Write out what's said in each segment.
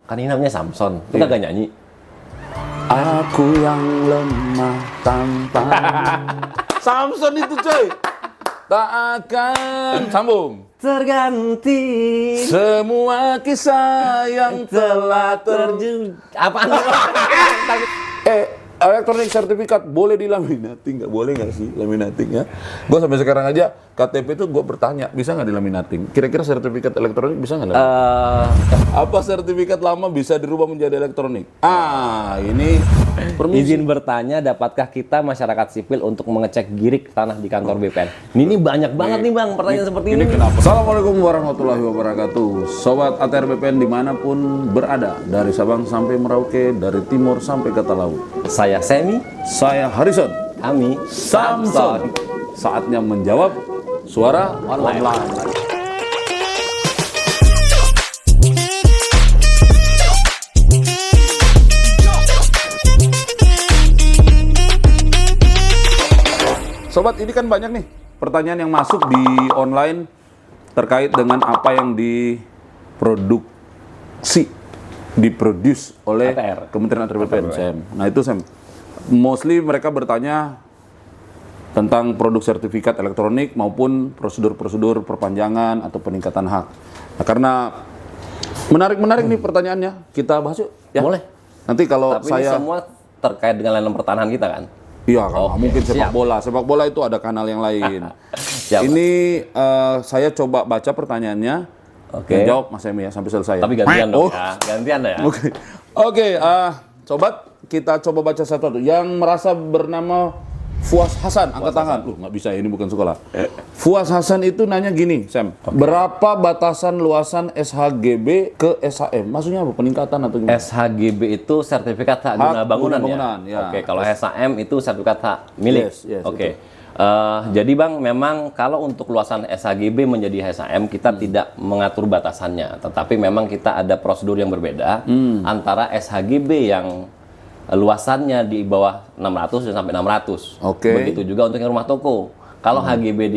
Kan ini namanya Samson. Lu kagak nyanyi? Aku yang lemah tanpa Samson itu coy. Tak akan sambung. Terganti Semua kisah yang telah terjun. Apaan? Elektronik sertifikat boleh dilaminating nggak? Boleh nggak sih laminating ya? Gue sampai sekarang aja KTP itu gue bertanya bisa nggak dilaminating? Kira-kira sertifikat elektronik bisa nggak? Apa sertifikat lama bisa dirubah menjadi elektronik? Ini permisi. Izin bertanya, dapatkah kita masyarakat sipil untuk mengecek girik tanah di kantor BPN? Ini banyak banget nih Bang pertanyaan seperti ini. Kenapa? Assalamualaikum warahmatullahi wabarakatuh. Sobat ATR BPN dimanapun berada, dari Sabang sampai Merauke, dari timur sampai ke Talaut. Saya Semi, Saya Harrison. kami Samson. Saatnya menjawab suara online. Sobat, ini kan banyak nih pertanyaan yang masuk di online terkait dengan apa yang diproduce oleh ATR. Kementerian ATR BPN, Sam. Nah itu Sam, mostly mereka bertanya tentang produk sertifikat elektronik maupun prosedur-prosedur perpanjangan atau peningkatan hak. Nah, karena menarik nih pertanyaannya, kita bahas yuk ya. Boleh. Nanti kalau Tapi ini semua terkait dengan layanan pertahanan kita kan? Iya, kalau mungkin sepak siap. bola. Sepak bola itu ada kanal yang lain. Siap. Ini saya coba baca pertanyaannya. Oke. Yang jawab Mas Emi ya sampai selesai. Tapi gantian dong Oh. ya. Gantian ya. Oke, sobat, kita coba baca satu-satu. Yang merasa bernama Fuas Hasan, angkat tangan. Nggak bisa, ini bukan sekolah. Fuas Hasan itu nanya gini, Sam. Berapa batasan luasan SHGB ke SHM? Maksudnya apa? Peningkatan atau gimana? SHGB itu sertifikat hak guna bangunan, ya. Oke, kalau SHM itu sertifikat hak milik. Yes, Oke. Jadi Bang, memang kalau untuk luasan SHGB menjadi SHM kita tidak mengatur batasannya, tetapi memang kita ada prosedur yang berbeda antara SHGB yang luasannya di bawah 600 sampai 600. Oke. Begitu juga untuk yang rumah toko. Kalau HGB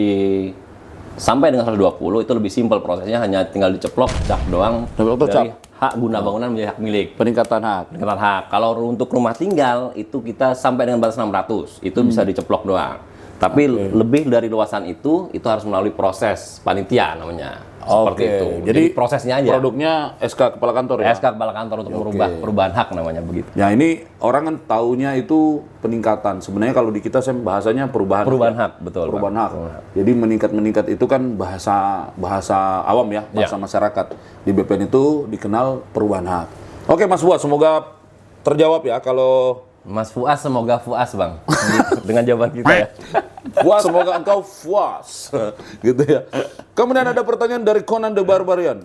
sampai dengan 120 itu lebih simpel prosesnya, hanya tinggal diceplok cap doang dari hak guna bangunan menjadi hak milik. Peningkatan hak. Peningkatan hak. Kalau untuk rumah tinggal itu kita sampai dengan batas 600, itu bisa diceplok doang. Tapi lebih dari luasan itu harus melalui proses panitia namanya. Seperti itu. Jadi prosesnya aja. Produknya SK Kepala Kantor ya? SK Kepala Kantor untuk merubah perubahan hak namanya begitu. Ya ini orang kan taunya itu peningkatan. Sebenarnya kalau di kita bahasanya perubahan hak, betul. Perubahan hak. Jadi meningkat itu kan bahasa awam ya, bahasa masyarakat. Di BPN itu dikenal perubahan hak. Oke Mas Fuad, semoga terjawab ya kalau Mas Fuas, semoga Fuas Bang dengan jawaban kita ya. Fuas, semoga engkau puas. Gitu ya. Kemudian ada pertanyaan dari Conan the Barbarian.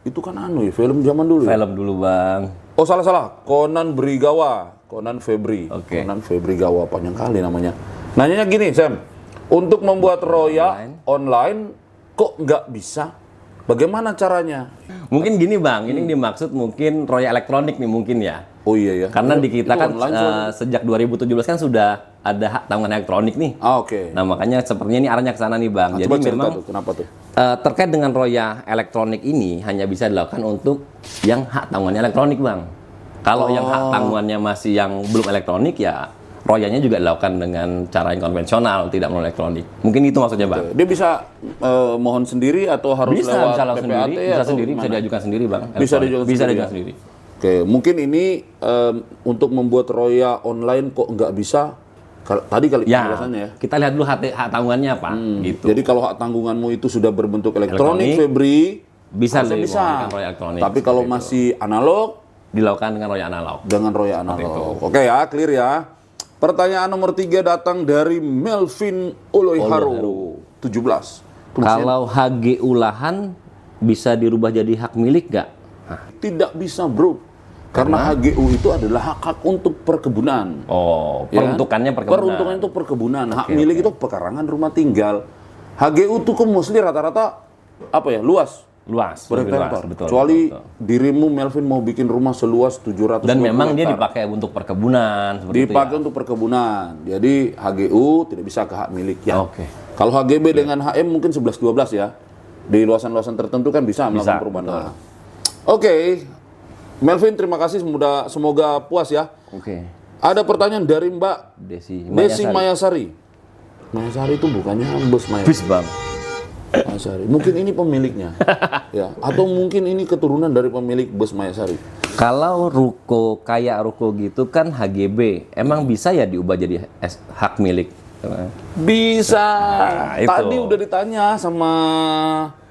Itu kan film zaman dulu ya? Film dulu Bang. Oh salah. Conan Brigawa. Conan Febri. Oke. Conan Febri Gawa, panjang kali namanya. Nanyanya gini Sam, untuk membuat roya online kok nggak bisa? Bagaimana caranya? Mungkin gini Bang, ini dimaksud mungkin roya elektronik nih mungkin ya. Oh iya ya. Karena di kita kan langsung. sejak 2017 kan sudah ada hak tanggungan elektronik nih. Oke. Nah makanya sepertinya ini arahnya ke sana nih Bang. Coba Jadi cerita memang tuh, kenapa tuh? terkait dengan roya elektronik ini hanya bisa dilakukan untuk yang hak tanggungannya elektronik Bang. Kalau yang hak tanggungannya masih yang belum elektronik ya royanya juga dilakukan dengan cara yang konvensional, tidak melalui elektronik. Mungkin itu maksudnya Bang. Dia bisa mohon sendiri atau harus lewat bisa PPAT sendiri, atau bisa diajukan sendiri Bang. Bisa diajukan sendiri. Oke, mungkin ini untuk membuat roya online kok nggak bisa? Tadi kali penjelasannya ya. Kita lihat dulu hak tanggungannya apa gitu. Jadi kalau hak tanggunganmu itu sudah berbentuk elektronik, Febri, bisa bisa. roya elektronik. Tapi kalau masih analog, dilakukan dengan roya analog. dengan roya analog. Oke ya, clear ya. Pertanyaan nomor 3 datang dari Melvin Oloiharu 17. Kalau HGU lahan bisa dirubah jadi hak milik nggak? Tidak bisa bro. Karena HGU itu adalah hak untuk perkebunan. Oh, Ya, peruntukannya perkebunan. Peruntukannya itu perkebunan. Hak milik itu pekarangan rumah tinggal. HGU itu kan mostly rata-rata luas. Luas, Berhektar. betul. Kecuali betul. dirimu Melvin mau bikin rumah seluas 700 Dan memang dia hektar. dipakai untuk perkebunan seperti Dipakai itu untuk perkebunan. Jadi HGU tidak bisa ke hak milik ya. Oke. Kalau HGB dengan HM mungkin 11-12 ya. Di luasan-luasan tertentu kan bisa melakukan perubahan. betul. Oke. Melvin, terima kasih, semoga puas ya. Oke. Ada pertanyaan dari Mbak Desi Desi Mayasari. Mayasari itu bukannya Bos Mayasari. Bis, Bang. Mayasari. Mungkin ini pemiliknya. Ya, atau mungkin ini keturunan dari pemilik Bos Mayasari. Kalau ruko kayak ruko gitu kan HGB, emang bisa ya diubah jadi hak milik? Bisa. itu. Tadi udah ditanya sama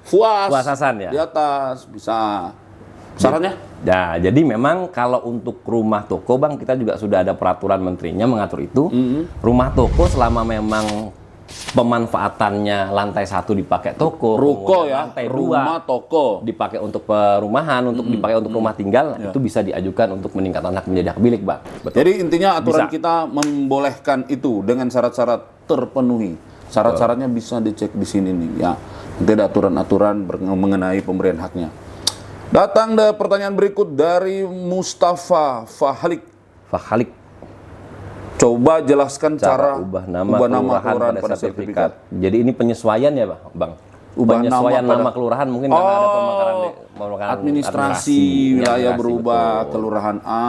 Fuas. Fuas Hasan ya? Di atas, bisa. Sarannya? Nah, jadi memang kalau untuk rumah toko, Bang, kita juga sudah ada peraturan menterinya mengatur itu. Rumah toko selama memang pemanfaatannya lantai 1 dipakai toko, Ruko kemudian ya, lantai rumah 2 toko. dipakai untuk perumahan, untuk dipakai untuk rumah tinggal, itu bisa diajukan untuk meningkatkan hak menjadi hak milik, Bang. Betul. Jadi intinya aturan Bisa. kita membolehkan itu dengan syarat-syarat terpenuhi. Syarat-syaratnya bisa dicek di sini nih ya. Nanti ada aturan-aturan mengenai pemberian haknya. Datang ada pertanyaan berikut dari Mustafa Fahalik. Fahalik, Coba jelaskan cara ubah nama kelurahan pada sertifikat. Jadi ini penyesuaian ya, Bang? Ubah penyesuaian nama nama, pada- kelurahan mungkin karena ada pemekaran Administrasi wilayah administrasi, berubah, betul. kelurahan A.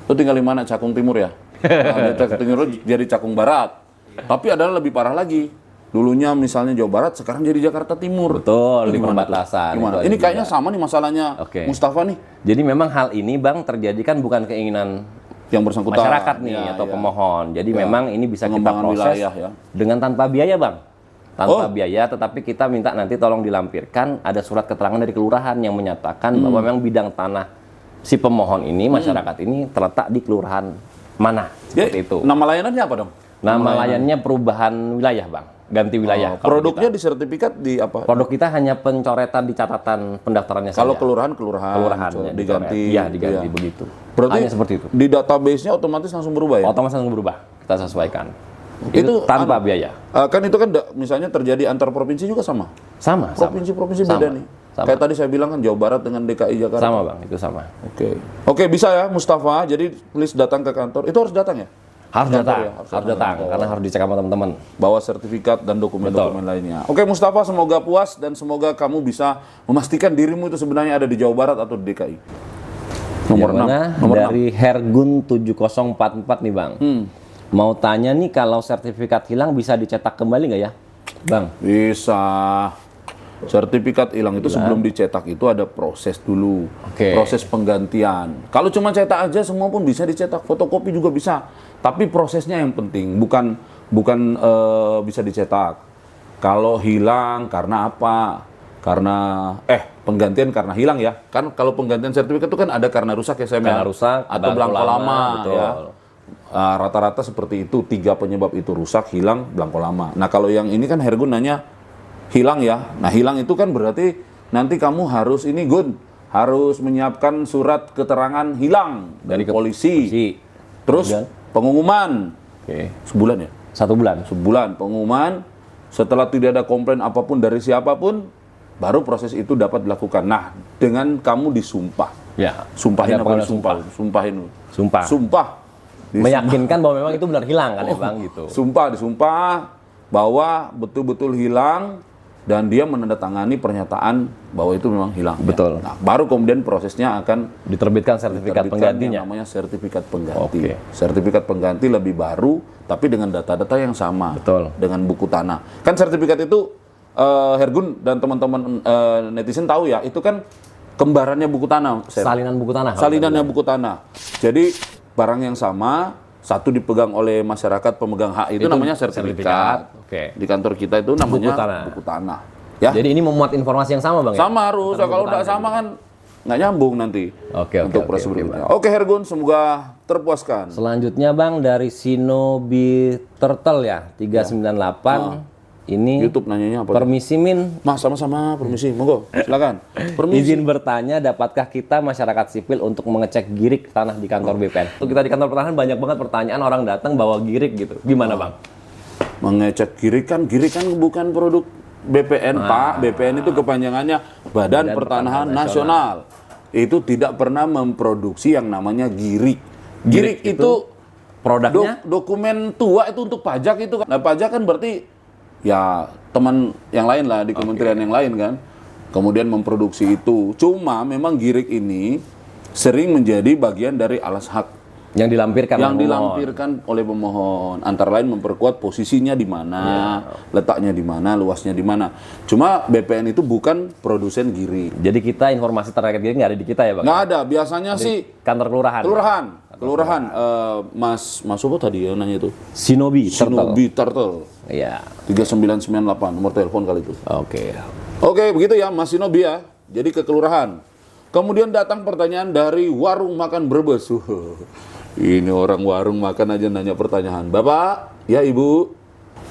Lu tinggal di mana? Cakung Timur ya? Nah, Cakung Timur jadi Cakung Barat. Tapi ada lebih parah lagi. Dulunya misalnya Jawa Barat, sekarang jadi Jakarta Timur. Betul, Itu di gimana perbatasan. tuh? Gimana? Itu Ini ada kayaknya juga. sama nih masalahnya Oke. Mustafa nih. Jadi memang hal ini, Bang, terjadi kan bukan keinginan Yang bersangkutan. masyarakat nih Ya, atau ya. pemohon. Jadi Ya. memang ini bisa kita Pengembangan proses wilayah, ya. dengan tanpa biaya, Bang. Tanpa Oh. biaya, tetapi kita minta nanti tolong dilampirkan ada surat keterangan dari kelurahan yang menyatakan bahwa memang bidang tanah si pemohon ini, masyarakat ini terletak di kelurahan mana. Ya, Seperti itu. nama layanannya apa dong? Nama layannya perubahan wilayah, Bang. Ganti wilayah. kalau Produknya kita. di sertifikat di apa? Produk kita hanya pencoretan di catatan pendaftarannya Kalau saja. kelurahan Kelurahannya diganti. Iya, diganti Iya. begitu. Berarti hanya seperti itu. di database-nya otomatis langsung berubah ya? Otomatis langsung berubah. Kita sesuaikan. Itu Itu tanpa anu, biaya. Kan itu kan misalnya terjadi antar provinsi juga sama. Sama. Provinsi-provinsi Sama. beda nih. Sama. Kayak tadi saya bilang kan Jawa Barat dengan DKI Jakarta. Sama, Bang. Itu sama. Oke, bisa ya Mustafa. Jadi please datang ke kantor. Itu harus datang ya? Harus Kantor datang. ya? Harus datang. Karena harus dicek sama teman-teman. Bawa sertifikat dan dokumen-dokumen lainnya. Oke Mustafa, semoga puas dan semoga kamu bisa memastikan dirimu itu sebenarnya ada di Jawa Barat atau di DKI. Nomor Yang 6. mana? Nomor 6. Dari Hergun 7044 nih, Bang. Mau tanya nih, kalau sertifikat hilang bisa dicetak kembali nggak ya, Bang? Bisa. Sertifikat hilang itu sebelum dicetak itu ada proses dulu. Oke. Proses penggantian. Kalau cuma cetak aja semua pun bisa dicetak, fotokopi juga bisa. Tapi prosesnya yang penting, bukan bisa dicetak. Kalau hilang karena apa? Karena penggantian karena hilang ya. Kan kalau penggantian sertifikat itu kan ada karena rusak ya, Sam, ya? Karena rusak, atau belangko belangko lama, lama, betul. ya. Rata-rata seperti itu, 3 penyebab itu: rusak, hilang, belangko lama. Nah kalau yang ini kan Hergun nanya hilang ya. Nah hilang itu kan berarti nanti kamu harus harus menyiapkan surat keterangan hilang dari polisi. Terus Kemudian? pengumuman Oke. sebulan ya, 1 bulan. sebulan pengumuman. Setelah tidak ada komplain apapun dari siapapun, baru proses itu dapat dilakukan. Nah dengan kamu disumpah, Ya. sumpahin Ada apa pengadilan disumpah? Sumpahin lu. Sumpah. Sumpah. Meyakinkan bahwa memang itu benar hilang kan ya, Bang, gitu. Disumpah bahwa betul-betul hilang dan dia menandatangani pernyataan bahwa itu memang hilang. ya. Betul. Nah, baru kemudian prosesnya akan Diterbitkan sertifikat diterbitkan penggantinya. yang namanya sertifikat pengganti. Oke. Sertifikat pengganti lebih baru tapi dengan data-data yang sama. Betul. Dengan buku tanah. Kan sertifikat itu Hergun dan teman-teman netizen tahu ya, itu kan kembarannya buku tanah. Sam. Salinan buku tanah. Salinannya buku tanah. Jadi barang yang sama, satu dipegang oleh masyarakat pemegang hak itu namanya sertifikat. Oke. Di kantor kita itu namanya tanah. buku tanah. Ya, Jadi ini memuat informasi yang sama, Bang, ya? sama harus. Kalau nggak sama kan nggak nyambung nanti Oke, untuk oke, proses oke, berikutnya. Oke Hergun, semoga terpuaskan. Selanjutnya, Bang, dari Shinobi Turtle ya, 398. Ini YouTube nanyanya apa? permisi, Min. Mas, sama-sama, permisi, monggo, silakan. Permisi. Izin bertanya, dapatkah kita masyarakat sipil untuk mengecek girik tanah di kantor BPN? Untuk kita di kantor pertahanan banyak banget pertanyaan orang datang bawa girik gitu. Gimana, Bang? Mengecek girik kan bukan produk BPN, Pak. BPN itu kepanjangannya Badan Pertanahan Nasional. Itu tidak pernah memproduksi yang namanya girik. Girik itu Produknya? dokumen tua itu untuk pajak itu kan. Nah, pajak kan berarti ya teman yang lain lah di kementerian yang lain kan. Kemudian memproduksi itu. Cuma memang girik ini sering menjadi bagian dari alas hak yang dilampirkan yang oleh pemohon. dilampirkan oleh pemohon, antara lain memperkuat posisinya di mana, letaknya di mana, luasnya di mana. Cuma BPN itu bukan produsen giring. Jadi kita informasi terkait giring nggak ada di kita ya Bang? Nggak ada, biasanya sih Kantor kelurahan. kelurahan. Mas apa tadi yang nanya itu? Shinobi, Shinobi Turtle. Iya. 3998 nomor telepon kali itu. Oke. Oke, begitu ya Mas Shinobi ya. Jadi ke kelurahan. Kemudian datang pertanyaan dari warung makan Brebes. Ini orang warung makan aja nanya pertanyaan. Bapak, ya Ibu,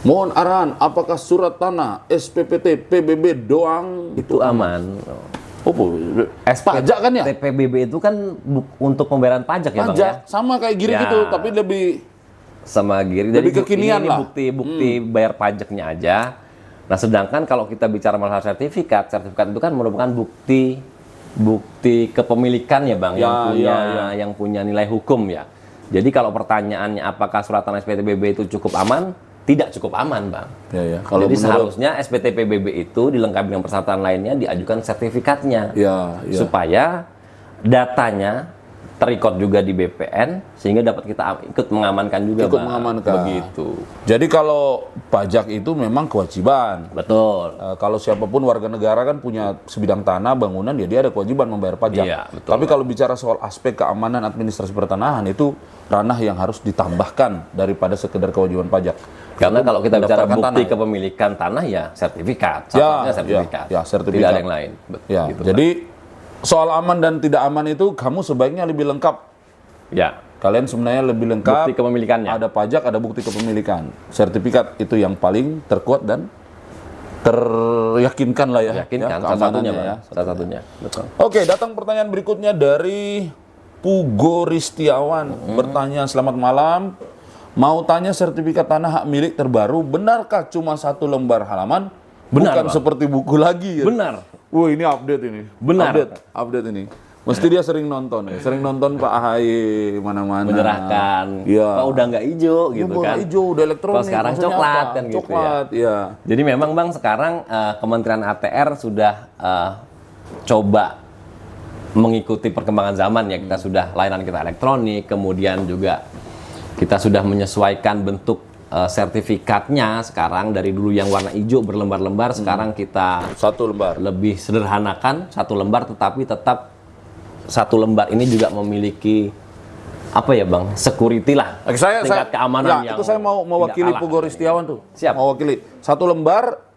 mohon arahan apakah surat tanah, SPPT, PBB doang Itu aman. Oh, pajak kan ya? TPBB itu kan untuk pembayaran pajak ya Bang Pajak, ya? sama kayak giring Ya. itu, tapi lebih Sama giring. Lebih Jadi kekinian ini lah. bukti bayar pajaknya aja. Nah, sedangkan kalau kita bicara masalah sertifikat itu kan merupakan bukti kepemilikan ya Bang, yang punya nilai hukum ya. Jadi kalau pertanyaannya apakah surat tanah SPT PBB itu cukup aman? Tidak cukup aman, Bang. Ya. Jadi seharusnya SPT PBB itu dilengkapi dengan persyaratan lainnya, diajukan sertifikatnya. Ya. Supaya datanya terikot juga di BPN sehingga dapat kita ikut mengamankan juga, Ikut Bang. mengamankan. Begitu. Jadi kalau pajak itu memang kewajiban. Betul. Kalau siapapun warga negara kan punya sebidang tanah, bangunan, ya dia ada kewajiban membayar pajak. Iya, betul. Tapi kalau bicara soal aspek keamanan administrasi pertanahan itu ranah yang harus ditambahkan daripada sekedar kewajiban pajak. Karena kalau kita bicara Mendaftarkan bukti tanah, kepemilikan tanah ya sertifikat, Ya, syaratnya sertifikat. ya, sertifikat. Tidak ada yang lain. Ya, Gitu, jadi soal aman dan tidak aman itu kamu sebaiknya lebih lengkap. Bang. Ya, Kalian sebenarnya lebih lengkap. bukti kepemilikannya. Ada pajak, ada bukti kepemilikan. Sertifikat itu yang paling terkuat dan teryakinkan lah ya. Yakinkan, ya, salah satunya, keamanannya Bang. Salah satunya. Betul. Oke, datang pertanyaan berikutnya dari Pugo Ristiawan. Bertanya, selamat malam. Mau tanya sertifikat tanah hak milik terbaru, benarkah cuma 1 lembar halaman? Benar, Bukan Bang. seperti buku lagi ya? Benar. Wah, ini update ini. Benar. Update ini. Mesti dia sering nonton ya. Sering nonton Pak AHY mana-mana. Menyerahkan. Iya. Pak udah nggak hijau gitu Udah kan. hijau, udah elektronik. Kalau sekarang maksudnya coklat apa? kan gitu ya. Coklat, ya. Jadi memang Bang sekarang Kementerian ATR sudah coba mengikuti perkembangan zaman ya. Kita sudah layanan kita elektronik, kemudian juga kita sudah menyesuaikan bentuk sertifikatnya sekarang dari dulu yang warna hijau berlembar-lembar, sekarang kita 1 lembar. lebih sederhanakan 1 lembar, tetapi tetap 1 lembar ini juga memiliki apa ya Bang, security lah, tingkat keamanan ya, yang itu saya mau tidak mewakili kalah. Pugo Ristiawan tuh. Siap. Mau wakili 1 lembar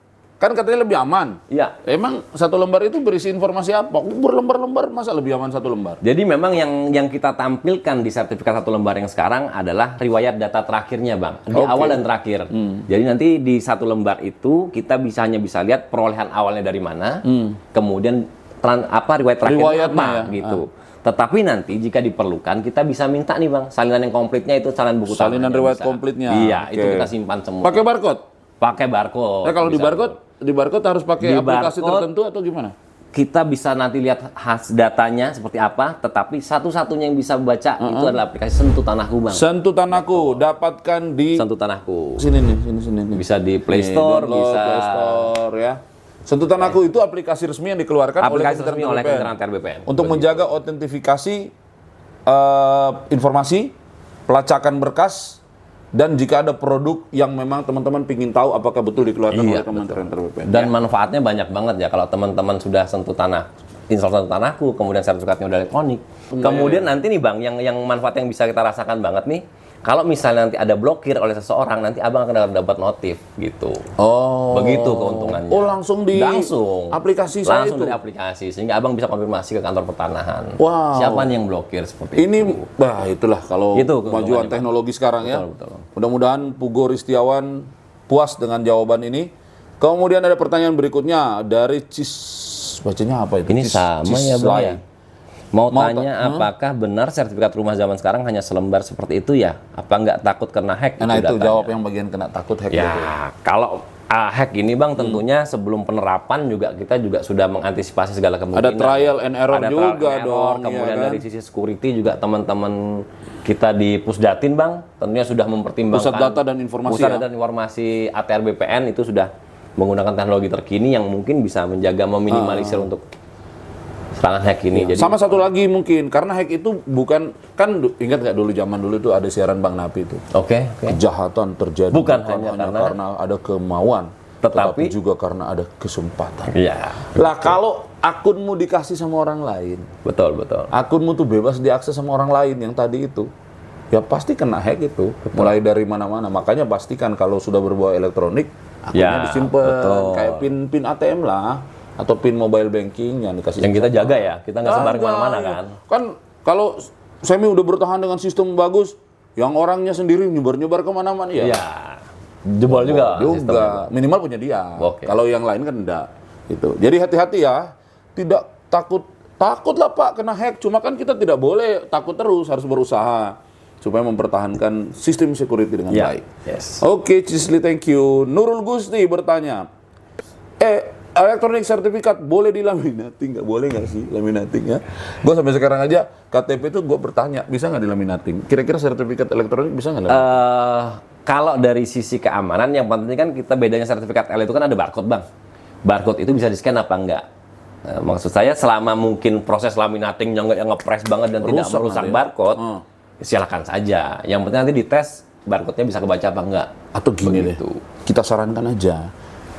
kan katanya lebih aman. Iya. Emang 1 lembar itu berisi informasi apa? Berlembar-lembar masa lebih aman 1 lembar? Jadi memang yang kita tampilkan di sertifikat 1 lembar yang sekarang adalah riwayat data terakhirnya Bang, di Oke. awal dan terakhir. Jadi nanti di 1 lembar itu kita hanya bisa lihat perolehan awalnya dari mana, kemudian riwayat terakhirnya Riwayatnya apa ya. gitu. Tetapi nanti jika diperlukan kita bisa minta nih Bang, salinan yang komplitnya itu salinan buku Salinan tanahnya riwayat bisa. komplitnya. Iya, Oke. itu kita simpan semua. Pakai barcode? Pakai barcode. Kalau di Bisa. barcode harus pakai Di aplikasi barcode, tertentu atau gimana? kita bisa nanti lihat datanya seperti apa, tetapi satu-satunya yang bisa baca itu adalah aplikasi Sentuh Tanahku Bang. Sentuh Tanahku dapatkan di Sentuh Tanahku. sini nih. Bisa di Play Nih, Store, download, bisa Play Store ya. Sentuh Tanahku itu aplikasi resmi yang dikeluarkan aplikasi oleh resmi oleh Kementerian ATR BPN. untuk menjaga autentifikasi informasi, pelacakan berkas, dan jika ada produk yang memang teman-teman ingin tahu apakah betul dikeluarkan Iya, oleh Kementerian ATR BPN. Dan manfaatnya banyak banget ya kalau teman-teman sudah sentuh tanah, install Sentuh Tanahku, kemudian sertifikatnya udah elektronik. Kemudian nanti nih Bang, yang manfaat yang bisa kita rasakan banget nih, kalau misalnya nanti ada blokir oleh seseorang, nanti Abang akan dapat notif gitu. Oh. Begitu keuntungannya. Oh, langsung di aplikasi saya langsung itu. dari aplikasi sehingga Abang bisa konfirmasi ke kantor pertanahan. Wow. Siapa nih yang blokir seperti Ini, itu. itulah kalau Itu keuntungannya, kemajuan Pak. teknologi sekarang ya. Betul. Mudah-mudahan Pugo Ristiawan puas dengan jawaban ini. Kemudian ada pertanyaan berikutnya dari bacanya apa itu? Ini sama ya Bang ya. Mau Mau tanya apakah benar sertifikat rumah zaman sekarang hanya selembar seperti itu ya? Apa nggak takut kena hack? Nah itu datanya? jawab yang bagian kena takut hack. Ya, itu. kalau hack ini Bang tentunya sebelum penerapan kita juga sudah mengantisipasi segala kemungkinan. Ada trial and error Ada juga trial and error, dong, kemudian ya kan? dari sisi security juga teman-teman kita di Pusdatin Bang tentunya sudah mempertimbangkan Pusat Data dan Informasi Pusat ya? Data dan Informasi ATR BPN itu sudah menggunakan teknologi terkini yang mungkin bisa menjaga meminimalisir untuk serangan hack ini. Jadi Sama satu lagi mungkin, karena hack itu bukan, kan ingat nggak dulu zaman dulu itu ada siaran Bang Napi itu. Oke. Kejahatan terjadi Bukan hanya hanya karena ada kemauan, Tetapi juga karena ada kesempatan. Iya. Lah kalau akunmu dikasih sama orang lain, Betul. akunmu tuh bebas diakses sama orang lain yang tadi itu, ya pasti kena hack itu. Mulai dari mana-mana. Makanya pastikan kalau sudah berbau elektronik, akunnya Ya, disimpan betul. kayak pin ATM lah, atau pin mobile banking yang dikasih. Yang kita jaga ya, kita nggak sebar kemana-mana kan. Kan kalau Semi udah bertahan dengan sistem bagus, yang orangnya sendiri nyebar-nyebar kemana-mana ya. Iya. Jebol juga sistemnya. Minimal punya dia. Oke. Kalau yang lain kan enggak. Itu. Jadi hati-hati ya. Tidak takut lah Pak kena hack. Cuma kan kita tidak boleh takut terus, harus berusaha supaya mempertahankan sistem security dengan Ya. baik. Yes. Oke, Cisli, thank you. Nurul Gusti bertanya, elektronik sertifikat boleh dilaminating? Nggak boleh nggak sih laminating ya? Gue sampai sekarang aja KTP itu gue bertanya, bisa nggak dilaminating? Kira-kira sertifikat elektronik bisa nggak? Kalau dari sisi keamanan, yang penting kan kita bedanya sertifikat L itu kan ada barcode, Bang. Barcode itu bisa di-scan apa enggak? Maksud saya selama mungkin proses laminatingnya nggak yang ngepres banget dan tidak merusak barcode, silakan saja. Yang penting nanti dites barcode-nya bisa kebaca apa enggak. Atau gini deh, kita sarankan aja,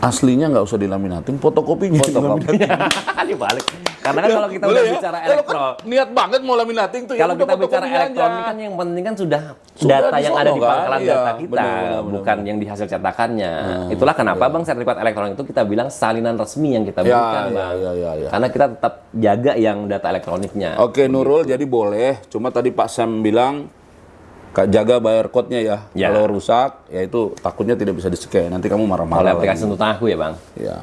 aslinya nggak usah dilaminating, fotokopinya Dibalik. Karena kan kalau kita udah bicara elektron, niat banget mau laminating tuh. kalau kita bicara elektronik kan yang penting kan sudah data yang ada di pangkalan data kita, bukan yang di hasil cetakannya. Itulah kenapa Bang sertifikat elektronik itu kita bilang salinan resmi yang kita berikan, Bang. Karena kita tetap jaga yang data elektroniknya. Oke, Nurul, jadi boleh. Cuma tadi Pak Sam bilang jaga bayar code-nya ya. Kalau rusak, ya itu takutnya tidak bisa di-scan. Nanti kamu marah-marah. Oleh aplikasi untuk aku ya, Bang. Ya.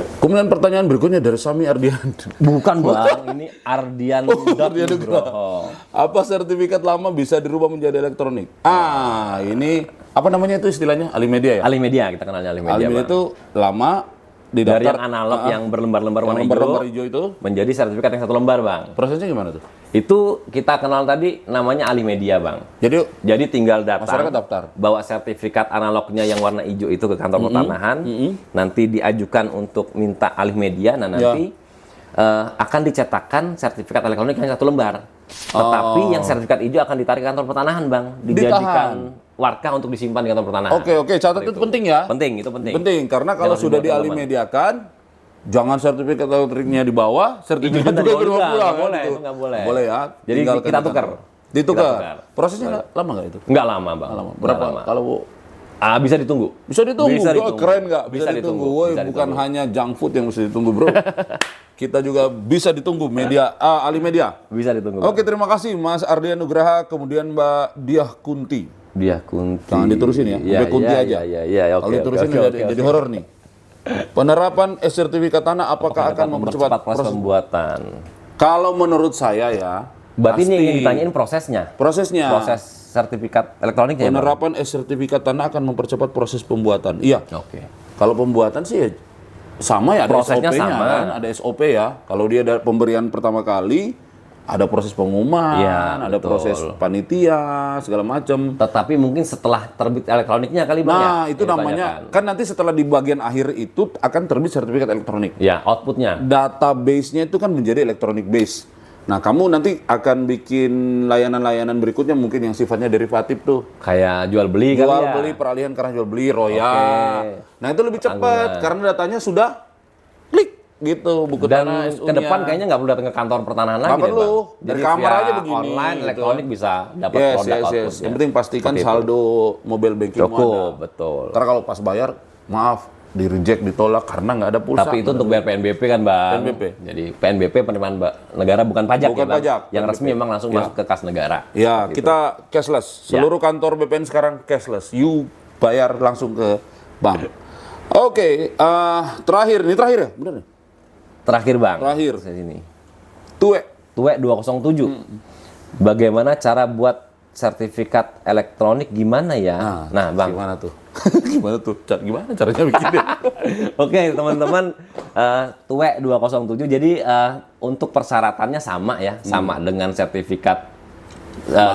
Kemudian pertanyaan berikutnya dari Sami Ardian. Bukan, Bang. Ini Ardian. Apa sertifikat lama bisa dirubah menjadi elektronik? Ini apa namanya itu istilahnya? Alimedia ya? Alimedia, kita kenalnya Alimedia, Alimedia Bang. itu lama di Dari daftar yang analog yang berlembar-lembar warna lembar hijau itu. menjadi sertifikat yang 1 lembar, Bang. Prosesnya gimana tuh? Itu kita kenal tadi namanya Alimedia, Bang. Jadi Tinggal datang, masyarakat daftar, bawa sertifikat analognya yang warna hijau itu ke kantor pertanahan, nanti diajukan untuk minta Alimedia, nah nanti akan dicetakkan sertifikat elektronik yang 1 lembar. Tetapi yang sertifikat hijau akan ditarik ke kantor pertanahan, Bang. Dijadikan warka untuk disimpan di kantor pertanahan. Oke, catat itu penting ya. Penting, itu penting. Penting, karena kalau sudah dialimediakan, jangan sertifikat elektriknya dibawa, sertifikat juga berubah pulang. Nggak boleh, itu nggak boleh. Boleh ya. Jadi kita tukar. Ditukar. Prosesnya lama nggak itu? Nggak lama, Bang. Berapa? Kalau bisa ditunggu. bisa ditunggu. Bisa ditunggu. Keren nggak? Bisa Bisa ditunggu. ditunggu. Woi, Bisa bukan ditunggu. hanya junk food yang mesti ditunggu, bro. Kita juga bisa ditunggu media Alimedia. Bisa ditunggu. Oke, terima kasih Mas Ardian Nugraha, kemudian Mbak Diah Kunti. Dia Kunti. Jangan diterusin ya, sampai Kunti aja. Iya, oke. Kalau diterusin jadi horor nih. Penerapan sertifikat tanah apakah akan mempercepat proses pembuatan? Kalau menurut saya ya, Berarti ini yang ditanyain prosesnya. prosesnya. Proses sertifikat elektronik ya, Bang? Penerapan sertifikat tanah akan mempercepat proses pembuatan. Iya. Oke. Kalau pembuatan sih ya sama ya, ada Prosesnya SOP-nya sama. kan, ada SOP ya. Kalau dia ada pemberian pertama kali, ada proses pengumuman, Iya, ada betul. proses panitia, segala macam. Tetapi mungkin setelah terbit elektroniknya kali, Bang, ya? Nah, itu Yang namanya ditanyakan. kan nanti setelah di bagian akhir itu akan terbit sertifikat elektronik. Ya, outputnya. Database-nya itu kan menjadi electronic base. Nah, kamu nanti akan bikin layanan-layanan berikutnya mungkin yang sifatnya derivatif tuh. Kayak jual beli kali ya? Jual beli, peralihan karena jual beli, royal. Nah, itu lebih cepat karena datanya sudah klik gitu, buku Dan tanah ke depan kayaknya nggak perlu datang ke kantor pertanahan lagi deh, perlu. Bang. Dari Jadi kamar via aja begini, online, gitu. elektronik bisa dapat yes. produk outputnya. Yang penting pastikan Seperti itu. saldo mobile banking Cukup, betul. Karena kalau pas bayar, maaf, di reject, ditolak karena nggak ada pulsa. Tapi itu untuk bayar PNBP kan, Bang? PNBP. Jadi PNBP penerimaan negara bukan pajak Bukan ya, Bang? pajak, Yang PNBP. resmi memang langsung masuk ke kas negara. Ya, kita cashless. Seluruh kantor BPN sekarang cashless. You bayar langsung ke bank. Oke, terakhir ya? Bener nih? Terakhir, Bang. Terakhir. Sini. Tuwe. Tuwe 207. Bagaimana cara buat sertifikat elektronik gimana ya? Nah, Bang. Gimana tuh? Gimana caranya bikinnya? Oke, teman-teman, Tuwe 207. Jadi untuk persyaratannya sama ya, sama dengan sertifikat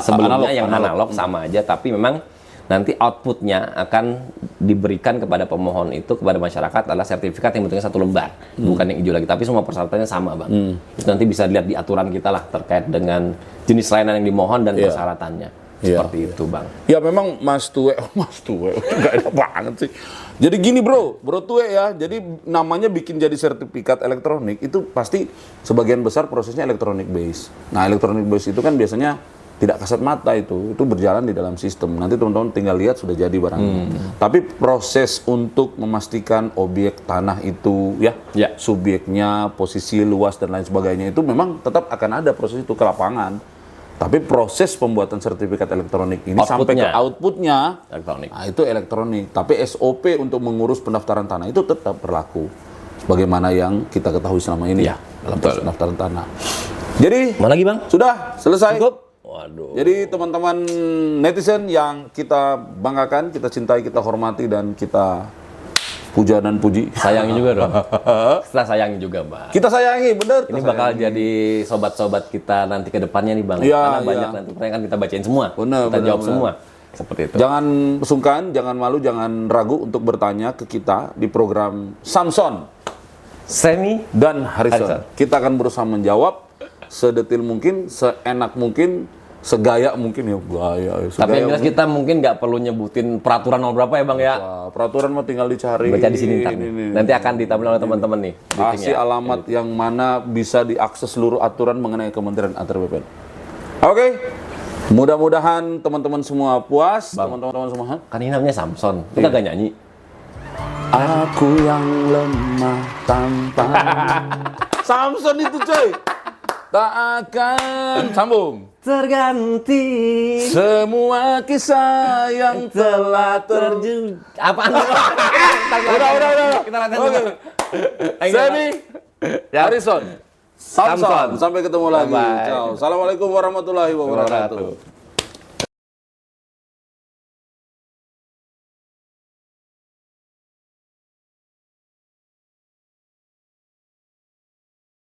sebelumnya analog, yang analog sama aja, tapi memang nanti outputnya akan diberikan kepada pemohon itu kepada masyarakat adalah sertifikat yang bentuknya 1 lembar, bukan yang hijau lagi, tapi semua persyaratannya sama, Bang. Itu nanti bisa dilihat di aturan kita lah terkait dengan jenis layanan yang dimohon dan persyaratannya. Seperti itu, Bang. Ya memang Mas Tue nggak ada banget sih. Jadi gini bro Tue ya, jadi namanya bikin jadi sertifikat elektronik itu pasti sebagian besar prosesnya elektronik base. Nah elektronik base itu kan biasanya tidak kasat mata itu berjalan di dalam sistem. Nanti teman-teman tinggal lihat sudah jadi barangnya. Tapi proses untuk memastikan objek tanah itu ya, subjeknya, posisi luas dan lain sebagainya itu memang tetap akan ada proses itu ke lapangan. Tapi proses pembuatan sertifikat elektronik ini sampai ke outputnya elektronik. Nah, itu elektronik. Tapi SOP untuk mengurus pendaftaran tanah itu tetap berlaku. Sebagaimana yang kita ketahui selama ini dalam proses pendaftaran tanah. Jadi, mana lagi, Bang? Sudah selesai. Cukup? Waduh. Jadi teman-teman netizen yang kita banggakan, kita cintai, kita hormati, dan kita puja dan puji. Sayangi juga dong. Setelah sayangi juga, Bang. Kita sayangi, bener. Ini bakal jadi sobat-sobat kita nanti ke depannya nih, Bang. Ya, karena banyak nanti pertanyaan kan kita bacain semua. Kita jawab semua. Seperti itu. Jangan sungkan, jangan malu, jangan ragu untuk bertanya ke kita di program Samson, Semi, dan Harrison. Kita akan berusaha menjawab sedetil mungkin, seenak mungkin, segaya mungkin ya. Tapi yang jelas kita mungkin nggak perlu nyebutin peraturan nomor berapa ya, Bang ya. Wah, peraturan mah tinggal dicari. Baca di sini ntar. Nanti akan ditampilkan oleh teman-teman nih. Kasih alamat yang mana bisa diakses seluruh aturan mengenai Kementerian Antar BPN. Oke. Mudah-mudahan teman-teman semua puas. Teman-teman semua. Kan ini namanya Samson. Kita gak nyanyi. Aku yang lemah tanpa. Samson itu coy. Tak akan sambung. Terganti Semua kisah yang telah terjun. Apaan? Udah. Kita latihan dulu. Semi, Harrison, Samson. Sampai ketemu lagi. Bye-bye. Ciao. Assalamualaikum warahmatullahi wabarakatuh.